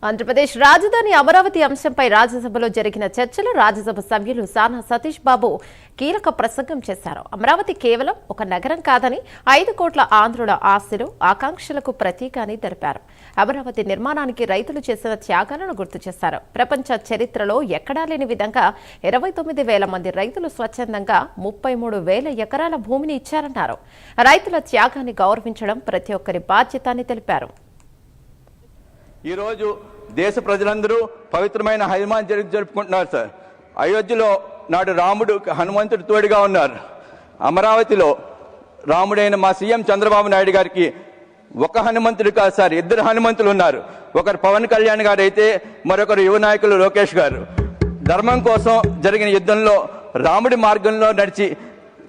ఆంధ్రప్రదేశ్ రాజధాని అమరావతి అంశంపై రాజ్యసభలో జరిగిన చర్చలో రాజ్యసభ సభ్యులు సానా సతీష్ బాబు కీలక ప్రసంగం చేశారు. అమరావతి కేవలం ఒక నగరం కాదని 5 కోట్ల ఆంధ్రుల ఆశలు, ఆకాంక్షలకు ప్రతీక అని తెలిపారు. అమరావతి నిర్మాణానికి రైతులు చేసిన త్యాగాలను గుర్తు చేశారు. ప్రపంచ చరిత్రలో ఎక్కడా లేని విధంగా 29,000 మంది రైతులు స్వచ్ఛందంగా 33,000 ఎకరాల భూమిని ఇచ్చారన్నారు. రైతుల త్యాగాన్ని గౌరవించడం ప్రతి ఒక్కరి బాధ్యత అని తెలిపారు. ఈ రోజు దేశ ప్రజలందరూ పవిత్రమైన హనుమాన్ జయంతి జరుపుకుంటున్నారు సార్. అయోధ్యలో నాడు రాముడు హనుమంతుడు తోడుగా ఉన్నారు. అమరావతిలో రాముడైన మా సీఎం చంద్రబాబు నాయుడు గారికి ఒక హనుమంతుడు కాదు సార్, 2 హనుమంతులు ఉన్నారు. ఒకరు పవన్ కళ్యాణ్ గారు అయితే మరొకరు యువ నాయకులు లోకేష్ గారు. ధర్మం కోసం జరిగిన యుద్ధంలో రాముడి మార్గంలో నడిచి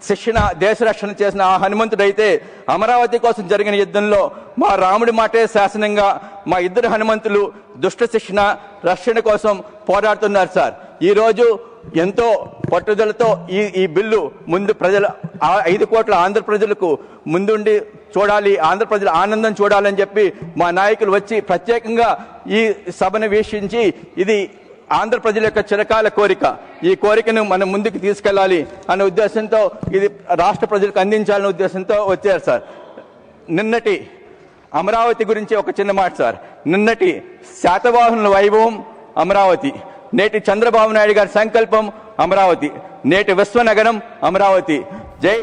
శిక్షణ దేశ రక్షణ చేసిన ఆ హనుమంతుడైతే అమరావతి కోసం జరిగిన యుద్ధంలో మా రాముడి మాటే శాసనంగా మా 2 హనుమంతులు దుష్ట శిక్షణ రక్షణ కోసం పోరాడుతున్నారు సార్. ఈరోజు ఎంతో పట్టుదలతో ఈ బిల్లు ముందు ప్రజల 5 కోట్ల ఆంధ్ర ప్రజలకు ముందుండి చూడాలి, ఆంధ్ర ప్రజల ఆనందం చూడాలని చెప్పి మా నాయకులు వచ్చి ప్రత్యేకంగా ఈ సభను వీక్షించి ఇది ఆంధ్ర ప్రజల యొక్క చిరకాల కోరిక, ఈ కోరికను మనం ముందుకు తీసుకెళ్లాలి అనే ఉద్దేశంతో ఇది రాష్ట్ర ప్రజలకు అందించాలనే ఉద్దేశంతో వచ్చారు సార్. నిన్నటి అమరావతి గురించి ఒక చిన్న మాట సార్. నిన్నటి శాతవాహనుల వైభవం అమరావతి, నేటి చంద్రబాబు నాయుడు గారి సంకల్పం అమరావతి, నేటి విశ్వనగరం అమరావతి. జై